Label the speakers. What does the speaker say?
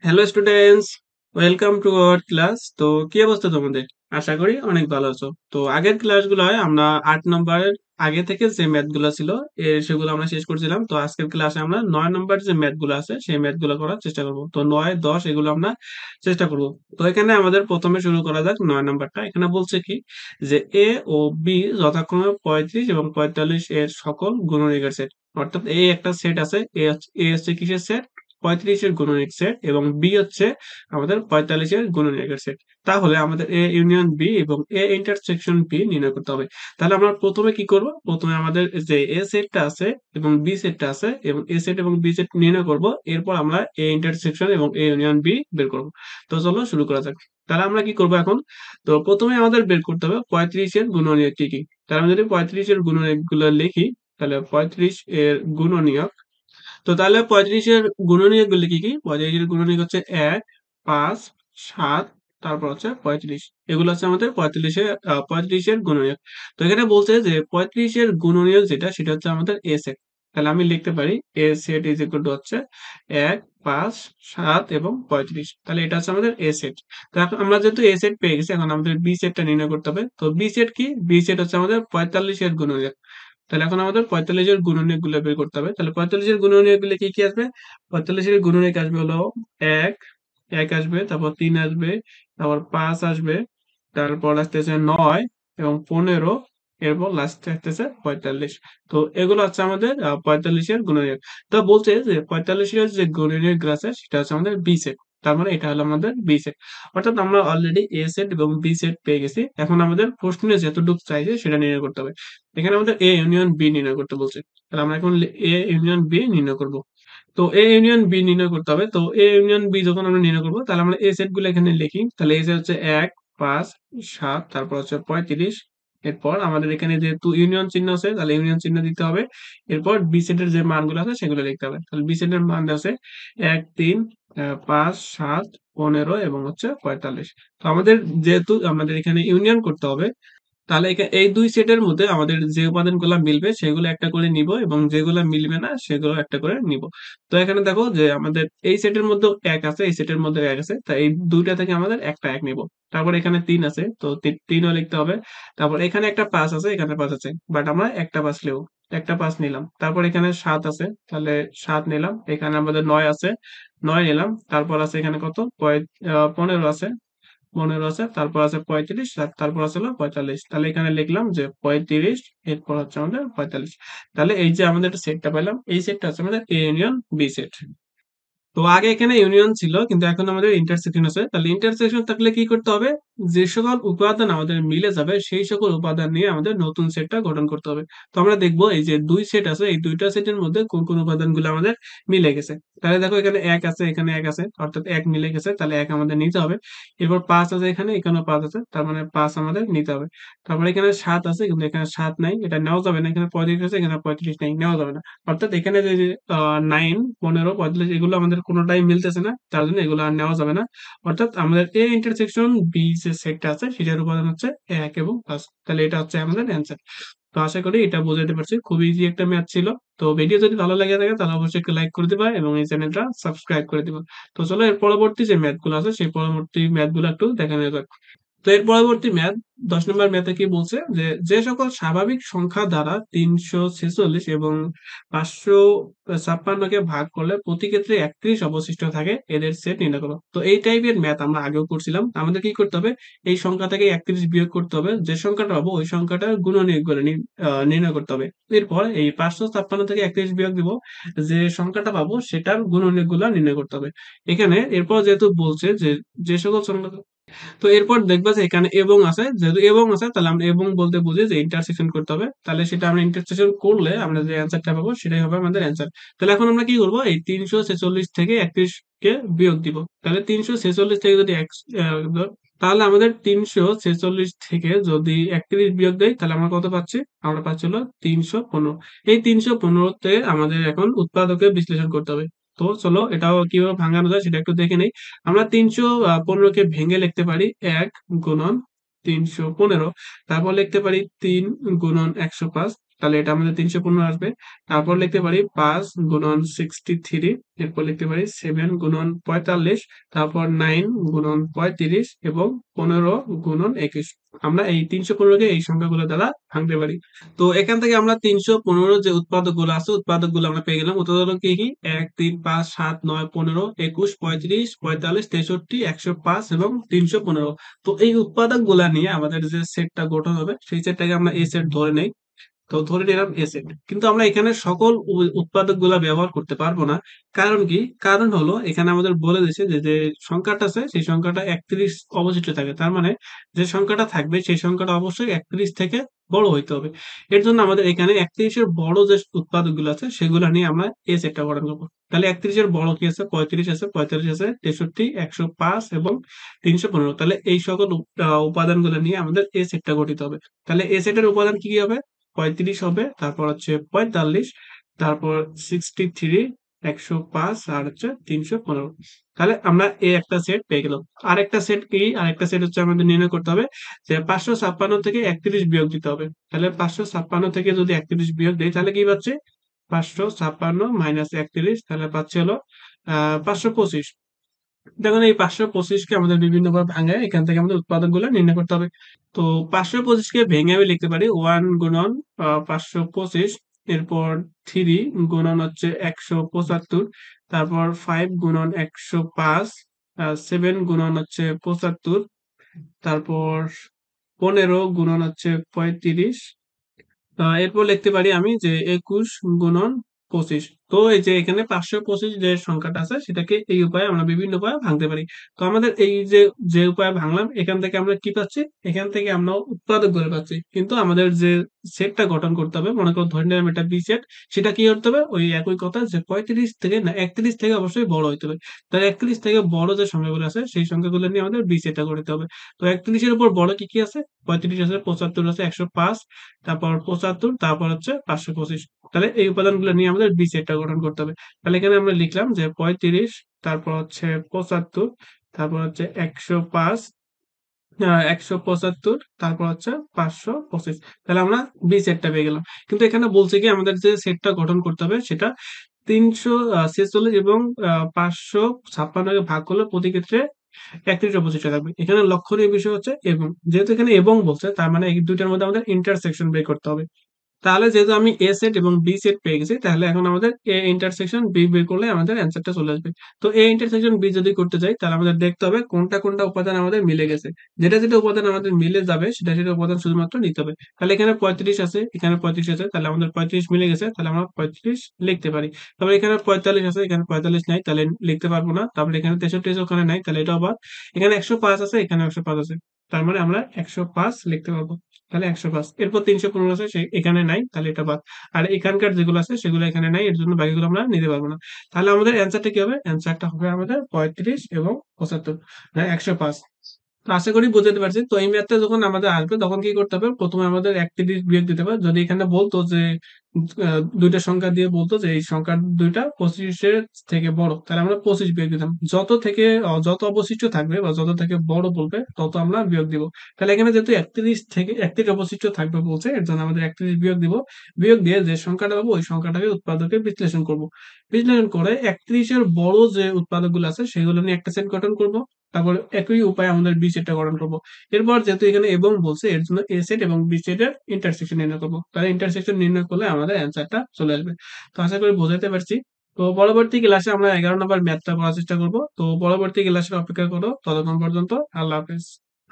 Speaker 1: Hello students, welcome to our class. তো কি অবস্থা তোমাদের? আশা করি অনেক ভালো আছো। তো আগের ক্লাসগুলোয় আমরা 8 নম্বরের আগে থেকে যে ম্যাথগুলো ছিল সেগুলো আমরা শেষ করছিলাম। তো আজকের ক্লাসে আমরা 9 নম্বর যে ম্যাথগুলো আছে সেই ম্যাথগুলো করার চেষ্টা করব। তো 9, 10 এগুলো আমরা চেষ্টা করব। তো এখানে আমাদের প্রথমে শুরু করা যাক 9 নম্বরটা। এখানে বলছে কি যে এ ও বি যথাক্রমে 35 এবং 45 এর সকল গুণনীয়কের সেট। অর্থাৎ এই একটা সেট আছে, এ হচ্ছে কিসের সেট? 35-এর গুণনীয়ক সেট এবং বি হচ্ছে আমাদের 45-এর গুণনীয়কের সেট। তাহলে আমাদের এ ইউনিয়ন বি এবং এ ইন্টারসেকশন বি নির্ণয় করতে হবে। তাহলে আমরা প্রথমে কি করব? প্রথমে আমাদের যে এ সেটটা আছে এবং বি সেটটা আছে এবং এ সেট এবং বি সেট নির্ণয় করব। এরপর আমরা এ ইন্টারসেকশন এবং এ ইউনিয়ন বি বের করব। তো চলো শুরু করা যাক। তাহলে আমরা কি করব এখন? তো প্রথমে আমাদের বের করতে হবে 35-এর গুণনীয়ক কি কি। তাহলে আমরা যদি 35-এর গুণনীয়ক গুলো লিখি, তাহলে 35 এর গুণনীয়ক। তো তাহলে 35-এর গুণনীয়ক গুলি কি কি? 35-এর গুণনীয়ক হচ্ছে 1, 5, 7, তারপর হচ্ছে 35। এগুলো হচ্ছে আমাদের 35-এর গুণনীয়ক। তো এখানে বলছে যে 35-এর গুণনীয়ক যেটা সেটা হচ্ছে আমাদের এ সেট। তাহলে আমি লিখতে পারি এ সেট ইজ ইকুয়াল টু হচ্ছে 1, 5, 7 এবং 35। তাহলে এটা হচ্ছে আমাদের এ সেট। তো এখন আমরা যেহেতু এ সেট পেয়ে গেছি, এখন আমাদের বি সেটটা নির্ণয় করতে হবে। তো বি সেট কি? বি সেট হচ্ছে আমাদের 45-এর গুণনীয়ক। তাহলে এখন আমাদের 45-এর গুণনীয়ক গুলো বের করতে হবে। তাহলে 45-এর গুণনীয়ক গুলো কি কি আসবে? 45-এর গুণনীয়ক আসবে হলো 1, 1 আসবে, তারপর 3 আসবে, তারপর 5 আসবে, তারপর আসতেছে 9 এবং 15, এরপর লাস্টে আসতেছে 45। তো এগুলো হচ্ছে আমাদের 45-এর গুণনীয়ক। তো বলছে যে 45-এর যে গুণনীয়ক গুলো আছে সেটা হচ্ছে আমাদের বি সেট। তার মানে এটা হলো আমাদের বি সেট। অর্থাৎ আমরা অলরেডি এ সেট এবং বি সেট পেয়ে গেছি। এখন আমাদের প্রশ্নে যতটুকু চাইছে সেটা নির্ণয় করতে হবে। এখানে আমাদের এ ইউনিয়ন বি নির্ণয় করতে বলছে। তাহলে আমরা এখন এ ইউনিয়ন বি নির্ণয় করব। তো এ ইউনিয়ন বি নির্ণয় করতে হবে। তো এ ইউনিয়ন বি যখন আমরা নির্ণয় করবো, তাহলে আমরা এ সেট গুলো এখানে লিখি। তাহলে এ সেট হচ্ছে 1, 5, 7, তারপর হচ্ছে 35। এরপর আমাদের এখানে যেহেতু ইউনিয়ন চিহ্ন আছে, তাহলে ইউনিয়ন চিহ্ন দিতে হবে। এরপর বি সেটের যে মানগুলো আছে সেগুলো লিখতে হবে। তাহলে বি সেটের মান আছে 1, 3, 5, 7, 15 এবং হচ্ছে 45। তো আমাদের যেহেতু আমাদের এখানে ইউনিয়ন করতে হবে, তাহলে এই দুই সেটের মধ্যে আমাদের যে উপাদানগুলো মিলবে সেগুলো একটা করে নিব এবং যেগুলো মিলবে না সেগুলো একটা করে নিব। তো এখানে দেখো যে আমাদের এই সেটের মধ্যে এক আছে, এই সেটের মধ্যে এক আছে, তাই এই দুইটা থেকে আমাদের একটা এক নিব। তারপর এখানে 3 আছে, তো 3ও লিখতে হবে। তারপর এখানে একটা 5 আছে, এখানে 5 আছে, বাট আমরা একটা 5 নেব, একটা 5 নিলাম। তারপর এখানে 7 আছে, তাহলে 7 নিলাম। এখানে আমাদের 9 আছে, 9 নিলাম। তারপর আছে এখানে কত 15 আছে, 15 আছে, তারপর আছে 35, তারপর আছে হলো 45। তাহলে এখানে লিখলাম যে 35, এরপর হচ্ছে আমাদের 45। তাহলে এই যে আমাদের একটা সেটটা পেলাম, এই সেটটা হচ্ছে আমাদের এ ইউনিয়ন বি সেট। তো আগে এখানে ইউনিয়ন ছিল কিন্তু এখন আমাদের ইন্টারসেকশন আছে। তাহলে ইন্টারসেকশন থাকলে কি করতে হবে? যে সকল উপাদান আমাদের মিলে যাবে সেই সকল উপাদান নিয়ে আমাদের নতুন সেটটা গঠন করতে হবে। তো আমরা দেখবো এই যে দুই সেট আছে, এই দুইটা সেটের মধ্যে কোন কোন উপাদানগুলো আমাদের মিলে গেছে। তাহলে দেখো এখানে এক আছে, এখানে এক আছে, অর্থাৎ এক মিলে গেছে, তাহলে এক আমাদের নিতে হবে। এরপর 5 আছে, এখানে এখানেও 5 আছে, তার মানে 5 আমাদের নিতে হবে। তারপরে এখানে 7 আছে কিন্তু এখানে 7 নাই, এটা নেওয়া যাবে না। এখানে 35 আছে, এখানে 35 নাই, নেওয়া যাবে না। অর্থাৎ এখানে যে 9, 15, 45 এগুলো আমাদের কোনোটাই মিলতেছে না, তার জন্য এগুলো আর নেওয়া যাবে না। অর্থাৎ আমাদের এ ইন্টারসেকশন বি যে সেটটা আছে সেটার উপাদান হচ্ছে 1 এবং 5। তাহলে এটা হচ্ছে আমাদের অ্যান্সার। তো আশা করি এটা বোঝাতে পারছি, খুবই ইজি একটা ম্যাথ ছিল। তো ভিডিও যদি ভালো লাগে থাকে তাহলে অবশ্যই একটা লাইক করে দিবা এবং এই চ্যানেলটা সাবস্ক্রাইব করে দিবা। তো চলো এর পরবর্তী যে ম্যাথ গুলো আছে সেই পরবর্তী ম্যাথ গুলো একটু দেখে নেওয়া যাক। তো এর পরবর্তী ম্যাথ 10 নম্বর ম্যাথে কি বলছে যে যে সকল স্বাভাবিক সংখ্যা দ্বারা 346 এবং 556 কে ভাগ করলে প্রতি ক্ষেত্রে 31 অবশিষ্ট থাকে, এদের সেট নির্ণয় করো। তো এই টাইপের ম্যাথ আমরা আগেও করছিলাম। আমাদের কি করতে হবে? এই সংখ্যা থেকে 31 বিয়োগ করতে হবে, যে সংখ্যাটা পাবো ওই সংখ্যাটার গুণনীয়ক করে নির্ণয় করতে হবে। এরপর এই 556 থেকে 31 বিয়োগ দিব, যে সংখ্যাটা পাবো সেটার গুণনীয়ক গুলা নির্ণয় করতে হবে। এখানে এরপর যেহেতু বলছে যে যে সকল সংখ্যা, তো এরপর দেখবা যে এখানে এবং আছে, যেহেতু এবং আছে তাহলে আমরা এবং বলতে বুঝি যে ইন্টারসেকশন করতে হবে। তাহলে সেটা আমরা ইন্টারসেকশন করলে আমরা যে অ্যান্সারটা পাবো সেটাই হবে আমাদের অ্যান্সার। তাহলে এখন আমরা কি করবো? এই 346 থেকে 31 কে বিয়োগ দিব। তাহলে 346 থেকে যদি তাহলে আমাদের 346 থেকে যদি 31 বিয়োগ দেয় তাহলে আমরা কত পাচ্ছি? আমরা পাচ্ছি হলো 315। এই 315-তে আমাদের এখন উৎপাদকে বিশ্লেষণ করতে হবে। তো চলো এটাও কিভাবে ভাঙানো যায় সেটা একটু দেখে নেই। আমরা 315-কে ভেঙে লিখতে পারি 1 গুণন 315, তারপর লিখতে পারি 3 গুণন 105, তাহলে এটা আমাদের 315 আসবে। তারপর লিখতে পারি 5 গুণন 63, এরপর লিখতে পারি 7 গুণন 45, তারপর 9 গুণন 35 এবং 15 গুণন 21। আমরা এই 315 কে এই সংখ্যাগুলো দ্বারা ভাঙতে পারি। তো এখান থেকে আমরা 315 যে উৎপাদকগুলো আছে উৎপাদকগুলো আমরা পেয়ে গেলাম। উৎপাদক কি কি? 1, 3, 5, 7, 9, 15, 21, 35, 45, 63, 105 এবং 315। তো এই উৎপাদকগুলা নিয়ে আমাদের যে সেটটা গঠন হবে সেই সেটটাকে আমরা এ সেট ধরে নেই। তো ধরে নিলাম এ সেট। কিন্তু আমরা এখানে সকল উৎপাদকগুলা ব্যবহার করতে পারবো না। কারণ কি? কারণ হলো এখানে আমাদের বলে দিয়েছে যে সংখ্যাটা আছে সেই সংখ্যাটা 31 অবশিষ্ট থাকে। তার মানে যে সংখ্যাটা থাকবে সেই সংখ্যাটা অবশ্যই 31 থেকে বড় হইতে হবে। এর জন্য আমাদের এখানে 31 এর বড় যে উৎপাদকগুলো আছে সেগুলা নিয়ে আমরা এই সেটটা গঠন করবো। তাহলে 31 এর বড় কি আছে? 35 আছে, 45 আছে, 63, 105 এবং 315। তাহলে এই সকল উপাদানগুলো নিয়ে আমাদের এই সেটটা গঠিত হবে। তাহলে এই সেটের উপাদান কি কি হবে? 35 হবে, তারপর হচ্ছে 45, তারপর 63, 105 আর হচ্ছে 315। তাহলে আমরা এই একটা সেট পেয়ে গেলাম। আরেকটা সেট কি? আরেকটা সেট হচ্ছে আমাদের নির্ণয় করতে হবে যে 556 থেকে 31 বিয়োগ দিতে হবে। তাহলে 556 থেকে যদি 31 বিয়োগ দেই তাহলে কি পাচ্ছি? 556 মাইনাস 31, তাহলে পাচ্ছি হলো 525। দেখুন এই 525 কে আমাদের বিভিন্ন ভাবে ভাঙে এখান থেকে আমাদের উৎপাদক গুলো নির্ণয় করতে হবে। তো 525 কে ভেঙে আমি লিখতে পারি 1 গুণন 525, এরপর 3 গুণন হচ্ছে 175, তারপর 5 গুণন 105, 7 গুণন হচ্ছে 75, তারপর 15 গুণন হচ্ছে 35। এরপর লিখতে পারি আমি যে 21 গুণন 25। তো এই যে এখানে 525 যে সংখ্যাটা আছে সেটাকে এই উপায়ে আমরা বিভিন্ন উপায়ে ভাঙতে পারি। তো আমাদের এই যে যে উপায়ে ভাঙলাম এখান থেকে আমরা কি পাচ্ছি? এখান থেকে আমরা উৎপাদক ধরে পাচ্ছি। কিন্তু আমাদের যে সেটটা গঠন করতে হবে, মনে করো ধরে নিলাম এটা বি সেট, সেটা কি করতে হবে? ওই একই কথা যে 35 থেকে না 31 থেকে অবশ্যই বড় হইতে হবে। তাহলে 31 থেকে বড় যে সংখ্যাগুলো আছে সেই সংখ্যাগুলো নিয়ে আমাদের বি সেটটা করতে হবে। তো 31 এর উপর বড় কি কি আছে? 35 আছে, 75 আছে, 105, তারপর 75, তারপর হচ্ছে 525। তাহলে এই উপাদানগুলো নিয়ে আমাদের বি সেটটা গঠন করতে হবে। তাহলে এখানে আমরা লিখলাম যে 35, তারপর হচ্ছে 75, তারপর হচ্ছে 105, 175, তারপর হচ্ছে 525। তাহলে আমরা বি সেটটা পেয়ে গেলাম। কিন্তু এখানে বলছে কি আমাদের যে সেটটা গঠন করতে হবে সেটা 346 এবং 556 কে ভাগ করলে প্রতি ক্ষেত্রে 31 অবশিষ্ট থাকবে। এখানে লক্ষণীয় বিষয় হচ্ছে এবং। যেহেতু এখানে এবং বলছে তার মানে এই দুইটার মধ্যে আমাদের ইন্টারসেকশন বের করতে হবে। তাহলে যেহেতু আমি এ সেট এবং বি সেট পেয়ে গেছি তাহলে এখন আমাদের এ ইন্টারসেকশন বি বের করলে আমাদের অ্যান্সারটা চলে আসবে। তো এ ইন্টারসেকশন বি যদি করতে চাই তাহলে আমাদের দেখতে হবে কোনটা কোনটা উপাদান আমাদের মিলে গেছে। যেটা যেটা উপাদান আমাদের মিলে যাবে সেটা সেটা উপাদান শুধুমাত্র নিতে হবে। তাহলে এখানে 35 আছে, এখানে 35 আছে, তাহলে আমাদের 35 মিলে গেছে, তাহলে আমরা 35 লিখতে পারি। তারপর এখানে 45 আছে, এখানে 45 নাই, তাহলে লিখতে পারবো না। তারপরে এখানে 63 আছে, ওখানে নাই, তাহলে এটাও বাদ। এখানে 105 আছে, এখানে 105 আছে, তার মানে আমরা 105 লিখতে পারবো। তাহলে 105। এরপর 315 আছে, এখানে নাই, তাহলে এটা বাদ। আর এখানকার যেগুলো আছে সেগুলো এখানে নাই, এর জন্য বাকিগুলো আমরা নিতে পারবো না। তাহলে আমাদের অ্যান্সারটা কি হবে? অ্যান্সারটা হবে আমাদের 35 এবং 75, মানে 105। তো আশা করি বুঝাতে পারছি। তো এই ম্যাথটা যখন আমাদের আসবে তখন কি করতে হবে? প্রথমে আমাদের 31 বিয়োগ দিতে হবে। যদি এখানে বলতো যে দুইটা সংখ্যা দিয়ে বলতো যে এই সংখ্যা দুইটা 25 এর থেকে বড়, তাহলে আমরা 25 বিয়োগ দিতাম। যত থেকে যত অবশিষ্ট থাকবে বা যত থেকে বড় বলবে তত আমরা বিয়োগ দিব। তাহলে এখানে যেহেতু 31 থেকে 31 অবশিষ্ট থাকবে বলছে, এর জন্য আমাদের 31 বিয়োগ দিব। বিয়োগ দিয়ে যে সংখ্যাটা পাবো ওই সংখ্যাটাকে উৎপাদকে বিশ্লেষণ করব। বিশ্লেষণ করে 31 এর বড় যে উৎপাদকগুলো আছে সেগুলো নিয়ে একটা সেট গঠন করব। তারপর একই উপায়ে আমাদের বি সেটটা গঠন করব। এরপর যেহেতু এখানে এবং বলছে এর জন্য এ সেট এবং বি সেটের ইন্টারসেকশন নির্ণয় করব। তাহলে ইন্টারসেকশন নির্ণয় করলে আমাদের অ্যান্সারটা চলে আসবে। তো আশা করি বোঝাতে পারছি। তো পরবর্তী ক্লাসে আমরা 11 নম্বর ম্যাথটা করার চেষ্টা করব। তো পরবর্তী ক্লাসে অপেক্ষা করো, ততক্ষণ পর্যন্ত আল্লাহ হাফেজ।